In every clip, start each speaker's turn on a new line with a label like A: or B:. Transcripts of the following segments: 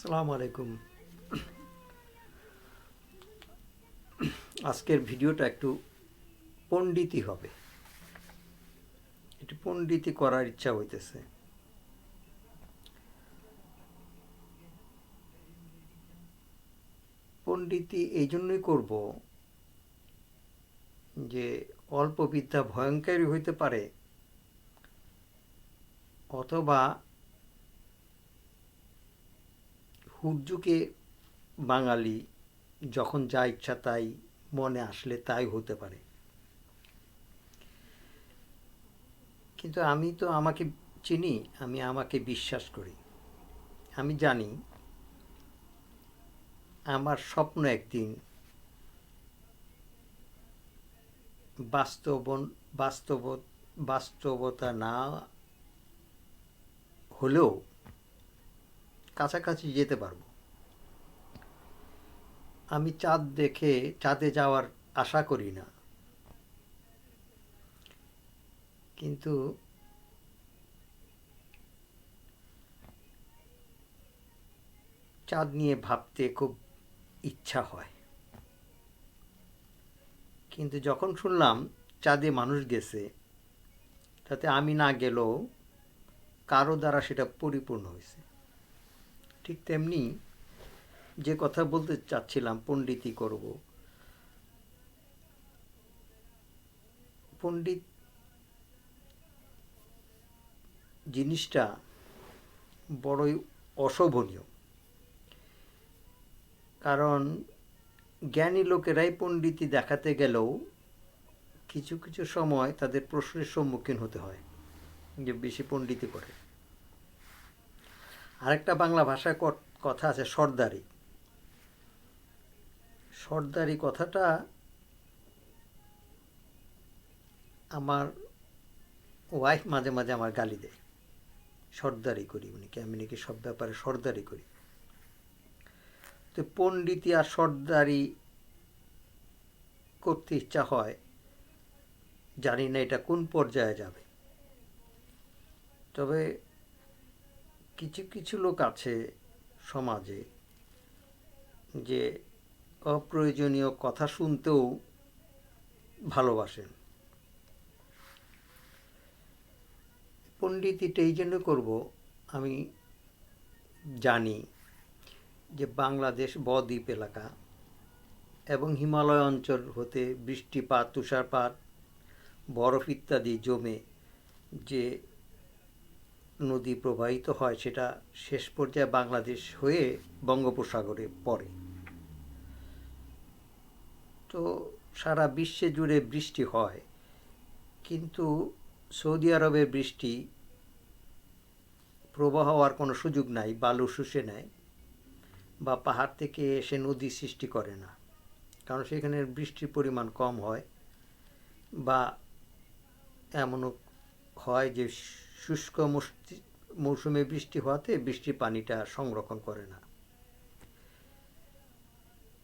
A: আসসালামু আলাইকুম। আজকের ভিডিওটা একটু পণ্ডিতি হবে, একটু পণ্ডিতি করার ইচ্ছা হইতেছে। পণ্ডিতি এই জন্যই করব যে অল্প বিদ্যা ভয়ঙ্করী হইতে পারে, অথবা হুজুগে বাঙালি যখন যা ইচ্ছা তাই মনে আসলে তাই হতে পারে। কিন্তু আমি তো আমাকে চিনি, আমি আমাকে বিশ্বাস করি। আমি জানি আমার স্বপ্ন একদিন বাস্তবন বাস্তব বাস্তবতা না হলেও কাছাকাছি যেতে পারবো। আমি চাঁদ দেখে চাঁদে যাওয়ার আশা করি না, কিন্তু চাঁদ নিয়ে ভাবতে খুব ইচ্ছা হয়। কিন্তু যখন শুনলাম চাঁদে মানুষ গেছে, তাতে আমি না গেলেও কারো দ্বারা সেটা পরিপূর্ণ হয়েছে। ঠিক তেমনি যে কথা বলতে চাচ্ছিলাম পণ্ডিতি করব, পণ্ডিত জিনিসটা বড়ই অশোভনীয়। কারণ জ্ঞানী লোকেরাই পণ্ডিতি দেখাতে গেলেও কিছু কিছু সময় তাদের প্রশ্নের সম্মুখীন হতে হয় যে বেশি পণ্ডিতি করে। আরেকটা বাংলা ভাষায় কথা আছে সর্দারি। সর্দারি কথাটা আমার ওয়াইফ মাঝে মাঝে আমার গালি দেয়। সর্দারি করি উনি কি, আমি নাকি সব ব্যাপারে সর্দারি করি। তো পণ্ডিতি আর সর্দারি করতে ইচ্ছা হয়, জানি না এটা কোন পর্যায়ে যাবে। তবে কিছু কিছু লোক আছে সমাজে যে অপ্রয়োজনীয় কথা শুনতেও ভালোবাসেন। পণ্ডিতিটা এই জন্য করব, আমি জানি যে বাংলাদেশ বদ্বীপ এলাকা এবং হিমালয় অঞ্চল হতে বৃষ্টিপাত, তুষারপাত, বরফ ইত্যাদি জমে যে নদী প্রবাহিত হয়, সেটা শেষ পর্যায়ে বাংলাদেশ হয়ে বঙ্গোপসাগরে পড়ে। তো সারা বিশ্বে জুড়ে বৃষ্টি হয়, কিন্তু সৌদি আরবের বৃষ্টি প্রবাহ হওয়ার কোনো সুযোগ নাই, বালু শুষে নেয় বা পাহাড় থেকে এসে নদী সৃষ্টি করে না। কারণ সেখানে বৃষ্টির পরিমাণ কম হয়, বা এমনও হয় যে শুষ্ক মৌসুমে বৃষ্টি হওয়াতে বৃষ্টির পানিটা সংরক্ষণ করে না।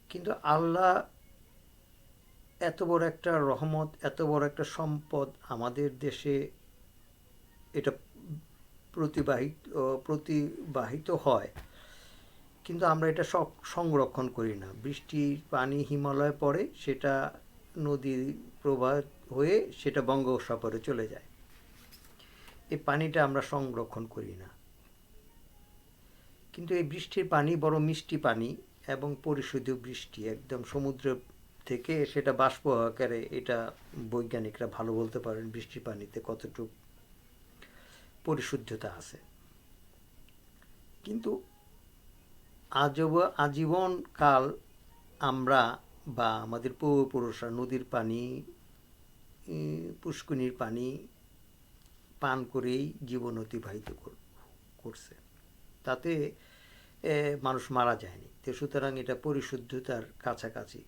A: কিন্তু আল্লাহ এত বড় একটা রহমত, এত বড় একটা সম্পদ আমাদের দেশে এটা প্রতিবাহিত হয়, কিন্তু আমরা এটা সংরক্ষণ করি না। বৃষ্টির পানি হিমালয়ে পড়ে, সেটা নদী প্রবাহ হয়ে সেটা বঙ্গোপসাগরে চলে যায়। এই পানিটা আমরা সংরক্ষণ করি না। কিন্তু এই বৃষ্টির পানি বড় মিষ্টি পানি এবং পরিশুদ্ধ বৃষ্টি, একদম সমুদ্র থেকে সেটা বাষ্প আকারে, এটা বৈজ্ঞানিকরা ভালো বলতে পারেন বৃষ্টির পানিতে কতটুকু পরিশুদ্ধতা আছে। কিন্তু আজীবন কাল আমরা বা আমাদের পূর্বপুরুষরা নদীর পানি, পুষ্করিণীর পানি পান করেই জীবন অতিবাহিত করছে। তাতে মানুষ মারা যায়নি। তো সুতরাং এটা পরিশুদ্ধতার কাছাকাছি।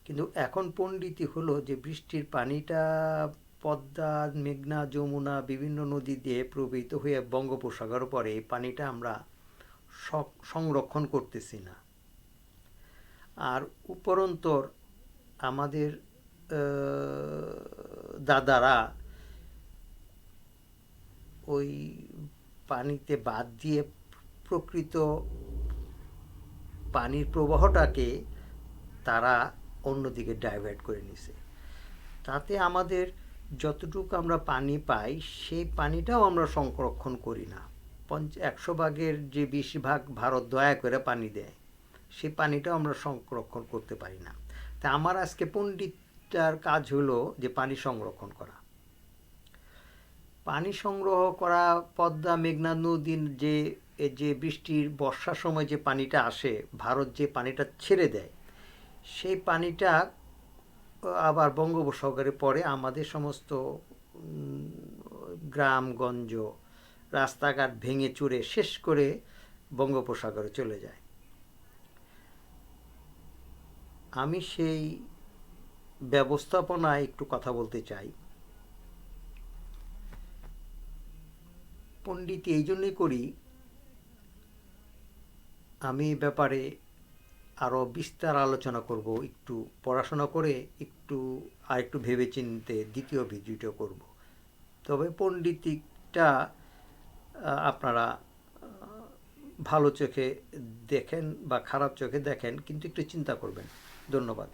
A: কিন্তু এখন পণ্ডিতি হলো যে বৃষ্টির পানিটা পদ্মা, মেঘনা, যমুনা বিভিন্ন নদী দিয়ে প্রবাহিত হয়ে বঙ্গোপসাগর পরে, এই পানিটা আমরা সংরক্ষণ করতেছি না। আর উপরন্তর আমাদের দাদারা ওই পানিতে বাদ দিয়ে প্রকৃত পানির প্রবাহটাকে তারা অন্যদিকে ডাইভার্ট করে নিছে। তাতে আমাদের যতটুকু আমরা পানি পাই সেই পানিটাও আমরা সংরক্ষণ করি না। 100 ভাগের যে 20 ভাগ ভারত দয়া করে পানি দেয়, সেই পানিটাও আমরা সংরক্ষণ করতে পারি না। তা আমার আজকে পণ্ডিতটার কাজ হলো যে পানি সংরক্ষণ করা, পানি সংগ্রহ করা। পদ্মা মেঘনা নদীর যে বৃষ্টির বর্ষার সময় যে পানিটা আসে, ভারত যে পানিটা ছেড়ে দেয়, সেই পানিটা আবার বঙ্গোপসাগরে পড়ে আমাদের সমস্ত গ্রামগঞ্জ রাস্তাঘাট ভেঙে চুরে শেষ করে বঙ্গোপসাগরে চলে যায়। আমি সেই ব্যবস্থাপনায় একটু কথা বলতে চাই। পণ্ডিত এই জন্যই করি, আমি ব্যাপারে আরও বিস্তার আলোচনা করব, একটু পড়াশোনা করে একটু ভেবে চিনতে দ্বিতীয় ভিডিওটা করব। তবে পণ্ডিতিকটা আপনারা ভালো চোখে দেখেন বা খারাপ চোখে দেখেন, কিন্তু একটু চিন্তা করবেন। ধন্যবাদ।